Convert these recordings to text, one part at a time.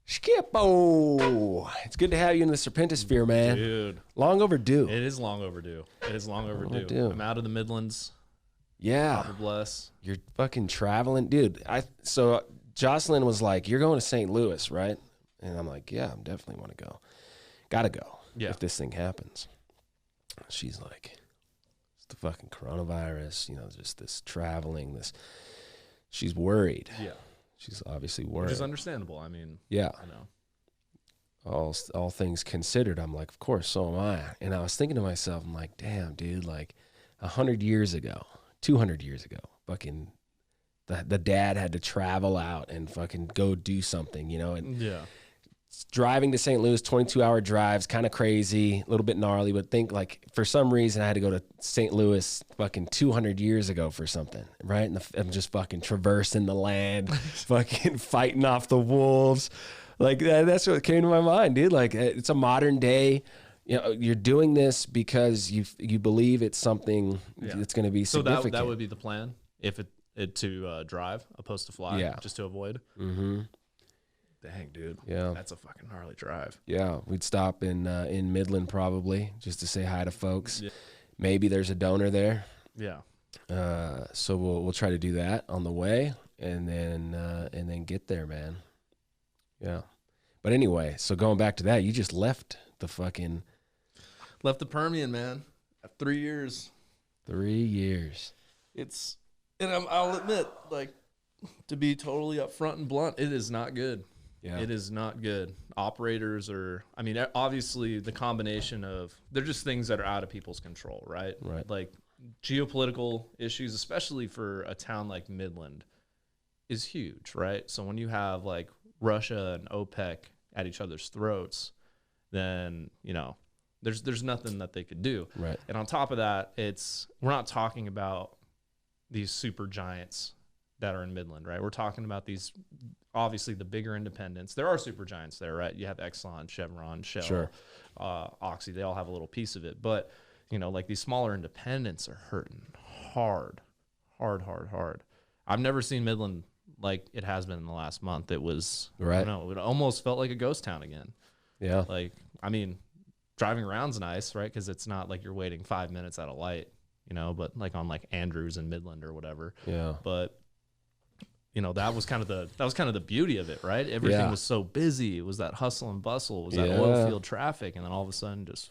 Skippo, it's good to have you in the Serpentosphere, man. Dude, long overdue. it is long overdue. It is long overdue. I'm out of the Midlands. Yeah, God bless. You're fucking traveling, dude. So Jocelyn was like, "You're going to St. Louis, right?" And I'm like, "Yeah, I definitely want to go. Gotta go. Yeah. If this thing happens." She's like, "It's the fucking coronavirus, just this traveling. This." She's worried. Yeah. She's obviously worried. Which is understandable. I mean, yeah. I know. All things considered, I'm like, of course, so am I. And I was thinking to myself, I'm like, damn, dude, like 100 years ago, 200 years ago, fucking the dad had to travel out and fucking go do something, and yeah. Driving to St. Louis, 22-hour drives, kind of crazy, a little bit gnarly, but think like for some reason I had to go to St. Louis fucking 200 years ago for something, right? And I'm just fucking traversing the land, fucking fighting off the wolves. Like that's what came to my mind, dude. Like it's a modern day, you're doing this because you believe it's something that's going to be significant. So that would be the plan if it to drive opposed to fly, just to avoid. Mm-hmm. Dang, dude. Yeah. That's a fucking gnarly drive. Yeah. We'd stop in Midland probably just to say hi to folks. Yeah. Maybe there's a donor there. Yeah. So we'll try to do that on the way and then get there, man. Yeah. But anyway, so going back to that, you just left the Permian, man. 3 years. 3 years. I'll admit, like, to be totally upfront and blunt, it is not good. Yeah. It is not good. Operators obviously the combination of, they're just things that are out of people's control, right? Right. Like geopolitical issues, especially for a town like Midland, is huge, right? So when you have like Russia and OPEC at each other's throats, then, there's nothing that they could do. Right. And on top of that, we're not talking about these super giants that are in Midland, right? We're talking about these, obviously the bigger independents. There are super giants there, right? You have Exxon, Chevron, Shell, sure. Oxy. They all have a little piece of it. But, like these smaller independents are hurting hard. I've never seen Midland like it has been in the last month. It was, right. I don't know, it almost felt like a ghost town again. Yeah. Like, I mean, driving around's nice, right? Because it's not like you're waiting 5 minutes at a light, but like on like Andrews and Midland or whatever. Yeah. But that was kind of the beauty of it, right? Everything was so busy. It was that hustle and bustle. It was that oil field traffic, and then all of a sudden, just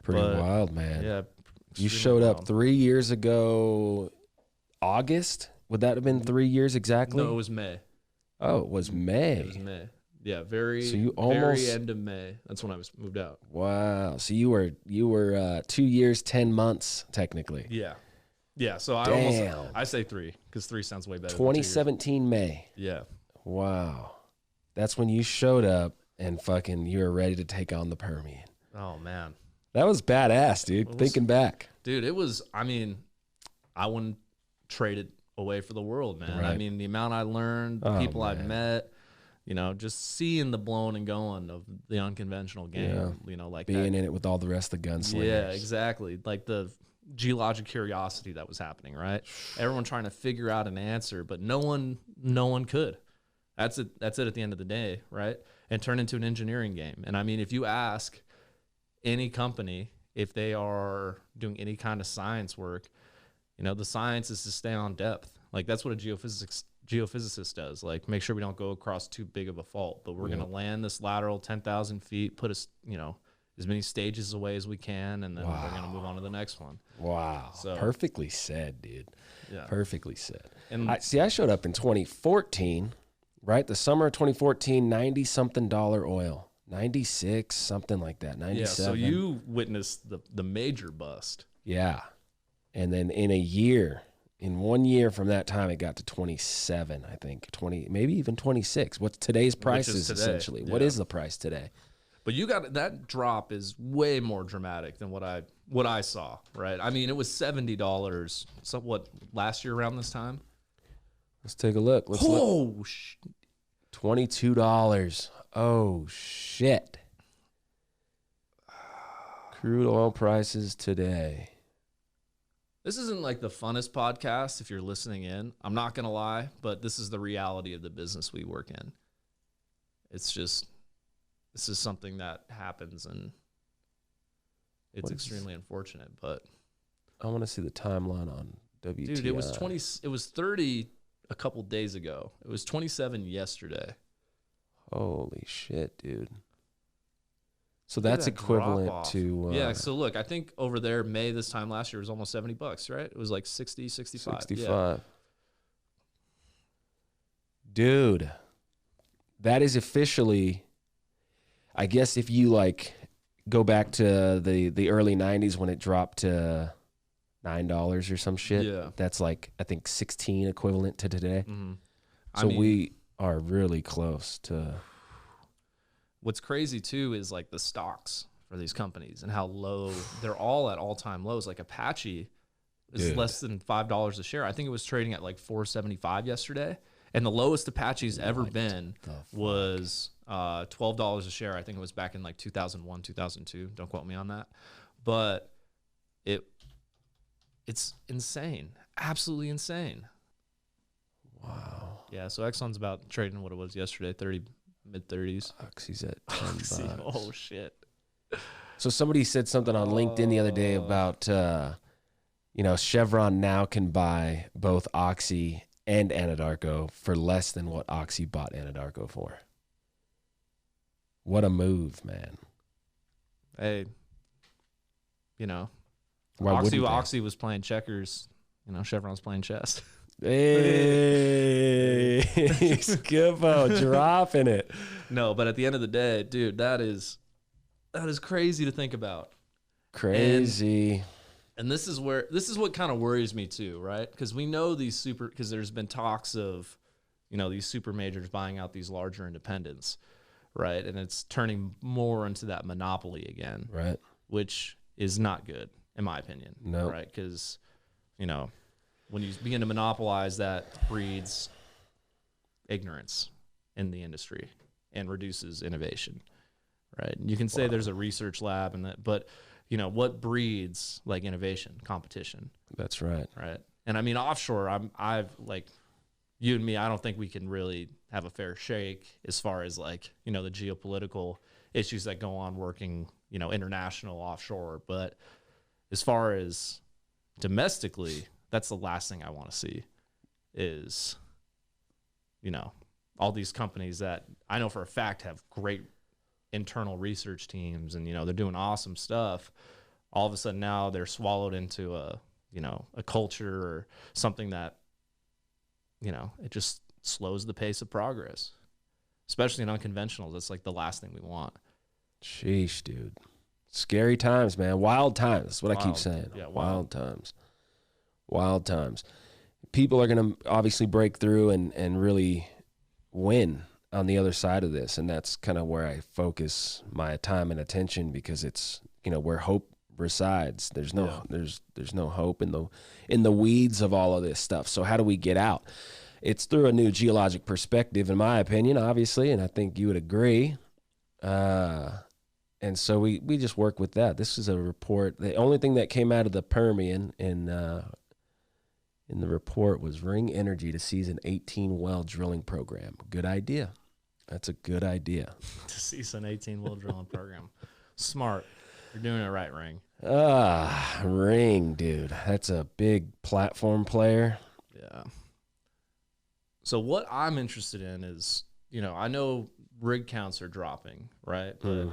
pretty wild, man. Yeah. You showed up 3 years ago, August. Would that have been 3 years exactly? No, it was May. Oh, it was May. It was May. Yeah, very. So you very end of May. That's when I moved out. Wow. So you were 2 years, 10 months technically. Yeah. Yeah, so I say 3 because 3 sounds way better. 2017 May. Yeah. Wow. That's when you showed up and fucking you were ready to take on the Permian. Oh, man. That was badass, dude. Thinking back. Dude, it was, I wouldn't trade it away for the world, man. Right. The amount I learned, the people I've met, just seeing the blowing and going of the unconventional game, like being in it with all the rest of the gunslingers. Yeah, exactly. Like the geologic curiosity that was happening, right? Everyone trying to figure out an answer, but no one could. That's it at the end of the day, right? And turn into an engineering game. And if you ask any company if they are doing any kind of science work, the science is to stay on depth. Like that's what a geophysicist does. Like make sure we don't go across too big of a fault, but we're going to land this lateral 10,000 feet, put us, as many stages away as we can, and then we're going to move on to the next one. Wow. So, perfectly said, dude. Yeah. Perfectly said. And I showed up in 2014, right? The summer of 2014, $90-something oil. 96, something like that, 97. Yeah, so you witnessed the major bust. Yeah. And then in 1 year from that time, it got to 27, I think, 20, maybe even 26. What's today's prices essentially? Yeah. What is the price today? But that drop is way more dramatic than what I saw, right? It was $70. So what, last year around this time? Let's take a look. $22. Oh shit. Crude oil prices today. This isn't like the funnest podcast if you're listening in. I'm not going to lie, but this is the reality of the business we work in. It's just, this is something that happens, and it's extremely unfortunate, but I want to see the timeline on WTI. dude, it was 30 a couple days ago. It was 27 yesterday. Holy shit, dude. So that's equivalent to... yeah, so look, I think over there, May this time last year was almost $70, right? It was like 60, 65. 65. Yeah. Dude, that is officially... I guess if you like go back to the early 90s when it dropped to $9 or some shit, that's like, I think 16 equivalent to today. Mm-hmm. So we are really close to... What's crazy too is like the stocks for these companies and how low they're all at all-time lows. Like Apache is less than $5 a share. I think it was trading at like $4.75 yesterday, and the lowest Apache's ever been was $12 a share. I think it was back in like 2001, 2002. Don't quote me on that, but it's insane, absolutely insane. Wow. Yeah. So Exxon's about trading what it was yesterday, mid-30s. Oxy's at $10. Oh shit. So somebody said something on LinkedIn the other day about Chevron now can buy both Oxy and Anadarko for less than what Oxy bought Anadarko for. What a move, man. Hey, Oxy was playing checkers, Chevron's playing chess. Hey, Skippo dropping it. No, but at the end of the day, dude, that is crazy to think about. Crazy. And this is what kind of worries me too, right? Because we know because there's been talks of, these super majors buying out these larger independents, right? And it's turning more into that monopoly again, right? Which is not good, in my opinion. No, right? Because, when you begin to monopolize, that breeds ignorance in the industry and reduces innovation, right? You can say there's a research lab and that, but what breeds like innovation? Competition. That's right. Right. And I mean, offshore, I've like you and me, I don't think we can really have a fair shake as far as like, the geopolitical issues that go on working, international offshore. But as far as domestically, that's the last thing I want to see is, all these companies that I know for a fact have great internal research teams and, they're doing awesome stuff. All of a sudden now they're swallowed into a culture or something that, it just slows the pace of progress, especially in unconventionals. That's like the last thing we want. Sheesh, dude. Scary times, man. Wild times. That's what I keep saying. Yeah, wild times. Wild times. People are going to obviously break through and really win on the other side of this. And that's kind of where I focus my time and attention, because it's, where hope resides. There's no, there's no hope in the weeds of all of this stuff. So how do we get out? It's through a new geologic perspective, in my opinion, obviously. And I think you would agree. And so we just work with that. This is a report. The only thing that came out of the Permian in the report was Ring Energy to seize an 18-well drilling program. Good idea. That's a good idea. To seize an 18-well drilling program. Smart. You're doing it right, Ring. Ring, dude. That's a big platform player. Yeah. So what I'm interested in is, I know rig counts are dropping, right? But,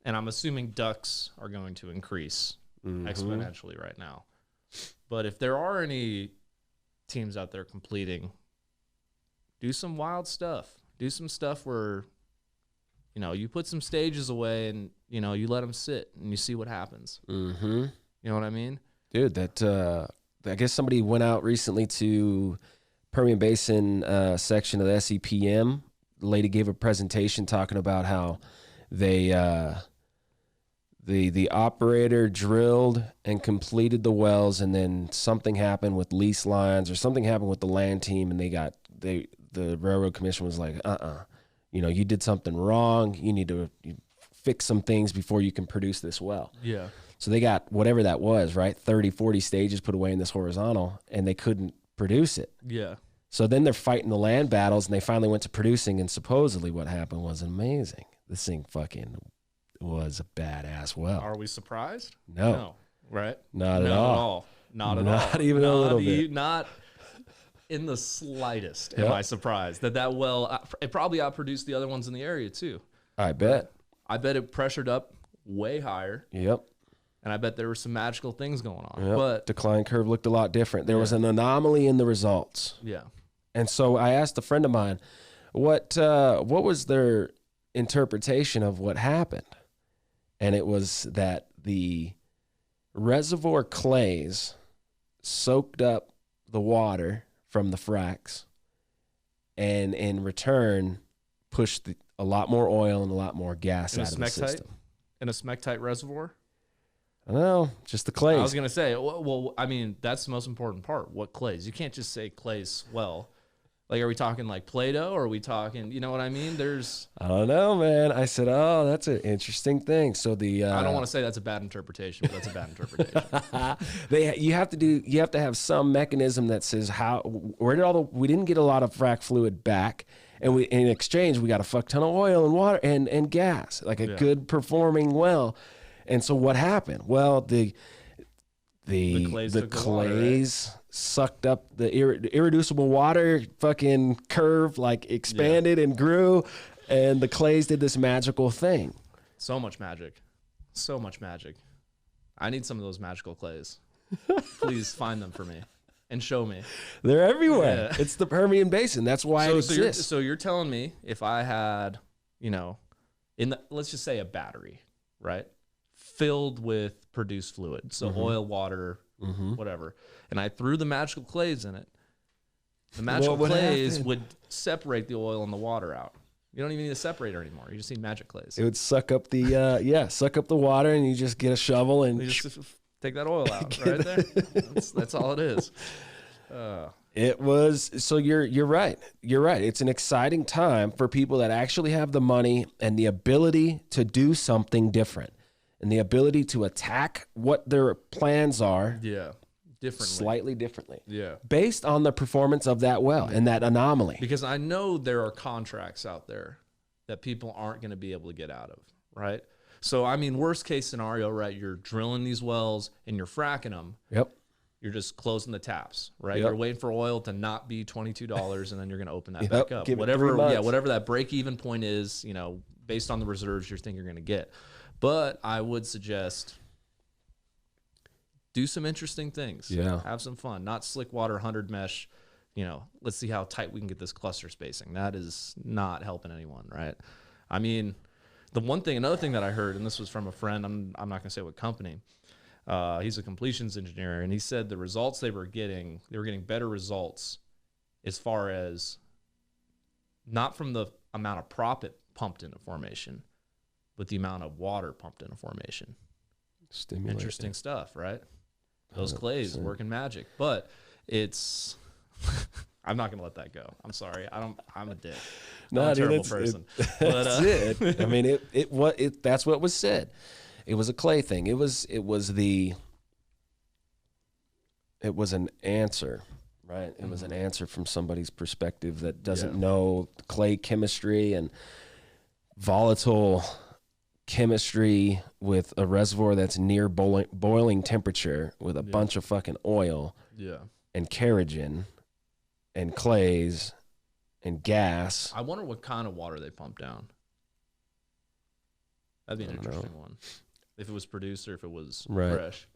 and I'm assuming DUCs are going to increase exponentially right now. But if there are any teams out there completing, do some wild stuff. Do some stuff where, you put some stages away and, you let them sit and you see what happens. You know what I mean? Dude, I guess somebody went out recently to Permian Basin section of the SEPM. The lady gave a presentation talking about how they the operator drilled and completed the wells, and then something happened with lease lines or something happened with the land team, and the railroad commission was like, you did something wrong. You need to fix some things before you can produce this well. Yeah. So they got whatever that was, right? 30, 40 stages put away in this horizontal, and they couldn't produce it. Yeah. So then they're fighting the land battles, and they finally went to producing, and supposedly what happened was amazing. This thing fucking was a badass well. Are we surprised? No. Right? Not at all. Not at all. Not even a little bit. Not in the slightest Yep. am I surprised that well, it probably outproduced the other ones in the area too. I bet. I bet it pressured up way higher. Yep. And I bet there were some magical things going on. Yep. But decline curve looked a lot different. There was an anomaly in the results. yeah. And so I asked a friend of mine, what was their interpretation of what happened? And it was that the reservoir clays soaked up the water from the fracs, and in return pushed a lot more oil and a lot more gas out of the system. In a smectite reservoir? I don't know, just the clays. I was going to say, well, I mean, that's the most important part. What clays? You can't just say clays swell. Like, are we talking like Play-Doh, or are we talking, you know what I mean? I don't know, man. I said, oh, that's an interesting thing. So I don't want to say that's a bad interpretation, but that's a bad interpretation. You have to have some mechanism that says we didn't get a lot of frac fluid back, and in exchange we got a fuck ton of oil and water and gas, like a good performing well. And so what happened? Well, the clays sucked up the irreducible water, fucking curve, like expanded and grew, and the clays did this magical thing. So much magic. So much magic. I need some of those magical clays. Please find them for me and show me. They're everywhere. Yeah. It's the Permian Basin. That's why it exists. So you're telling me if I had, let's just say a battery, right? Filled with produced fluid. So oil, water, whatever. And I threw the magical clays in it. The magical clays would separate the oil and the water out. You don't even need a separator anymore. You just need magic clays. It would suck up the suck up the water, and you just get a shovel and you just take that oil out right there. That's all it is. It was, so you're right. You're right. It's an exciting time for people that actually have the money and the ability to do something different, and the ability to attack what their plans are. Yeah. Differently. Slightly differently. Yeah. Based on the performance of that well and that anomaly. Because I know there are contracts out there that people aren't going to be able to get out of, right? So, I mean, worst case scenario, right? You're drilling these wells and you're fracking them. Yep. You're just closing the taps, right? Yep. You're waiting for oil to not be $22, and then you're going to open that back up. Give whatever that break-even point is, based on the reserves you think you're going to get. But I would suggest do some interesting things. Yeah. Have some fun. Not slick water, 100 mesh. Let's see how tight we can get this cluster spacing. That is not helping anyone, right? I mean, another thing that I heard, and this was from a friend, I'm not going to say what company. He's a completions engineer, and he said the results they were getting better results as far as not from the amount of proppant pumped into formation, but the amount of water pumped into formation. Stimulation. Interesting stuff, right? Those clays working magic, but it's. I'm not gonna let that go. I'm sorry. I'm a dick. I'm a terrible person. That's it. I mean, that's what was said. It was a clay thing. It was an answer, right? It was an answer from somebody's perspective that doesn't know clay chemistry and volatile chemistry with a reservoir that's near boiling temperature with a bunch of fucking oil and kerogen and clays and gas. I wonder what kind of water they pump down. That'd be an interesting one. If it was produced or if it was fresh.